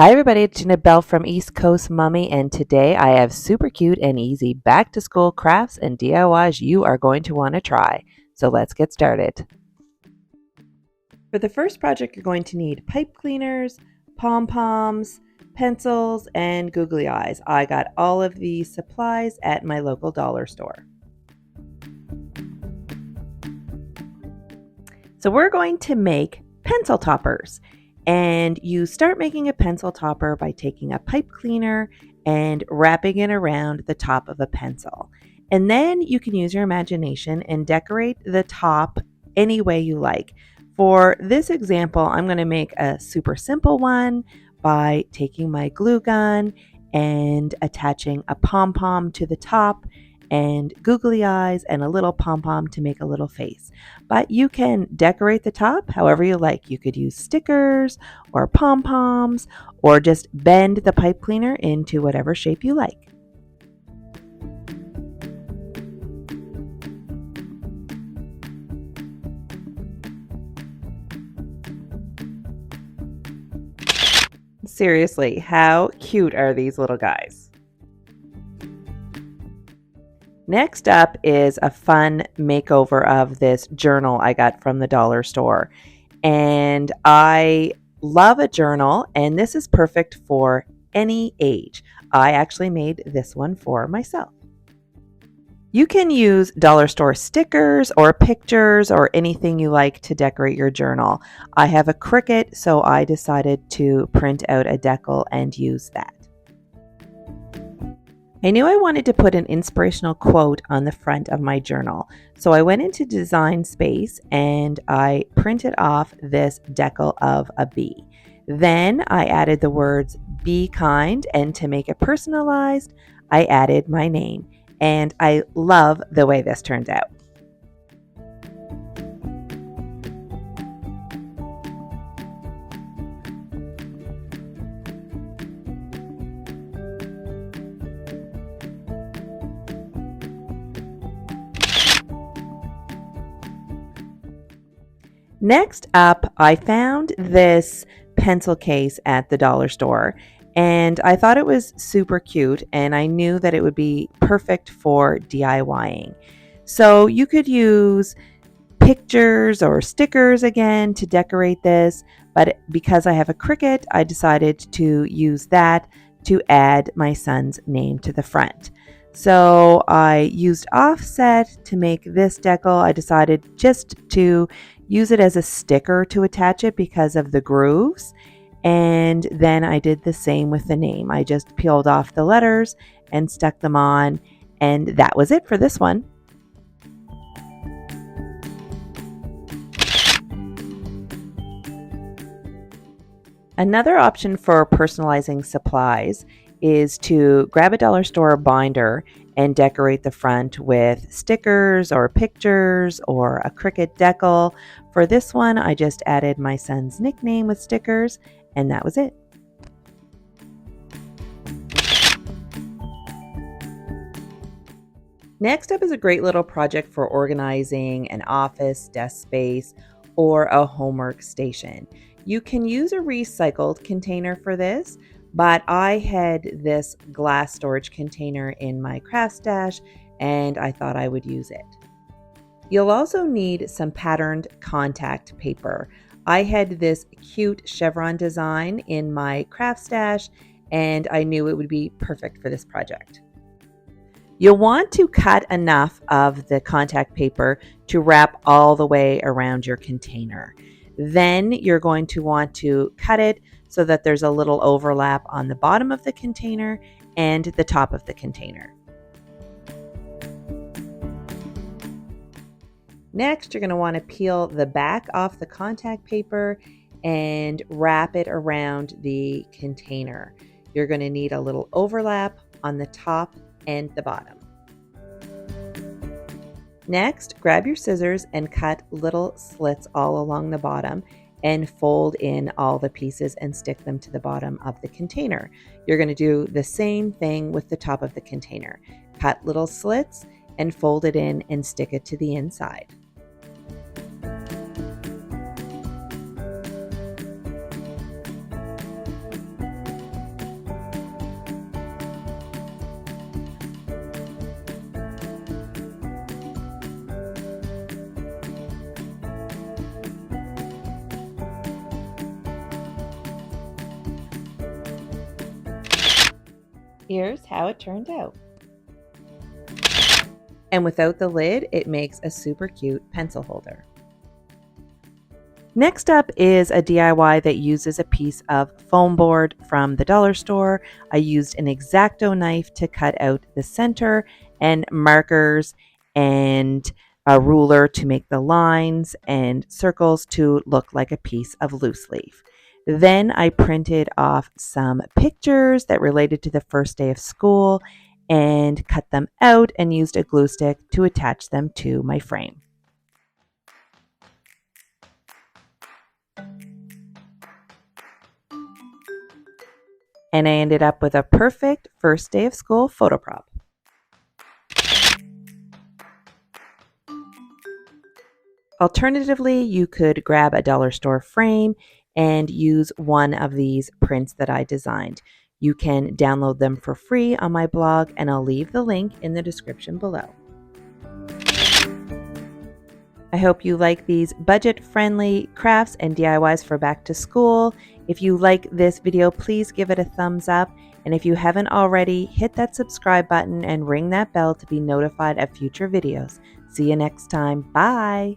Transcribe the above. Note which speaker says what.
Speaker 1: Hi everybody, it's Gina Bell from East Coast Mummy, and today I have super cute and easy back to school crafts and DIYs you are going to want to try. So let's get started. For the first project, you're going to need pipe cleaners, pom-poms, pencils, and googly eyes. I got all of these supplies at my local dollar store. So we're going to make pencil toppers. And you start making a pencil topper by taking a pipe cleaner and wrapping it around the top of a pencil. And then you can use your imagination and decorate the top any way you like. For this example, I'm going to make a super simple one by taking my glue gun and attaching a pom-pom to the top and googly eyes and a little pom-pom to make a little face. But you can decorate the top however you like. You could use stickers or pom-poms or just bend the pipe cleaner into whatever shape you like. Seriously, how cute are these little guys? Next up is a fun makeover of this journal I got from the dollar store. And I love a journal, and this is perfect for any age. I actually made this one for myself. You can use dollar store stickers or pictures or anything you like to decorate your journal. I have a Cricut, so I decided to print out a decal and use that. I knew I wanted to put an inspirational quote on the front of my journal, so I went into Design Space and I printed off this decal of a bee. Then I added the words "be kind," and to make it personalized, I added my name, and I love the way this turned out. Next up, I found this pencil case at the dollar store, and I thought it was super cute, and I knew that it would be perfect for DIYing. So you could use pictures or stickers again to decorate this, but because I have a Cricut, I decided to use that to add my son's name to the front. So I used offset to make this decal. I decided just to use it as a sticker to attach it because of the grooves. And then I did the same with the name. I just peeled off the letters and stuck them on, and that was it for this one. Another option for personalizing supplies is to grab a dollar store binder and decorate the front with stickers or pictures or a Cricut decal. For this one, I just added my son's nickname with stickers, and that was it. Next up is a great little project for organizing an office, desk space, or a homework station. You can use a recycled container for this, but I had this glass storage container in my craft stash and I thought I would use it. You'll also need some patterned contact paper. I had this cute chevron design in my craft stash and I knew it would be perfect for this project. You'll want to cut enough of the contact paper to wrap all the way around your container. Then you're going to want to cut it so that there's a little overlap on the bottom of the container and the top of the container. Next, you're going to want to peel the back off the contact paper and wrap it around the container. You're going to need a little overlap on the top and the bottom. Next, grab your scissors and cut little slits all along the bottom and fold in all the pieces and stick them to the bottom of the container. You're going to do the same thing with the top of the container. Cut little slits and fold it in and stick it to the inside. Here's how it turned out. And without the lid, it makes a super cute pencil holder. Next up is a DIY that uses a piece of foam board from the dollar store. I used an X-Acto knife to cut out the center and markers and a ruler to make the lines and circles to look like a piece of loose leaf. Then I printed off some pictures that related to the first day of school and cut them out and used a glue stick to attach them to my frame. And I ended up with a perfect first day of school photo prop. Alternatively, you could grab a dollar store frame and use one of these prints that I designed. You can download them for free on my blog, and I'll leave the link in the description below. I hope you like these budget-friendly crafts and DIYs for back to school. If you like this video, please give it a thumbs up. And if you haven't already, hit that subscribe button and ring that bell to be notified of future videos. See you next time. Bye.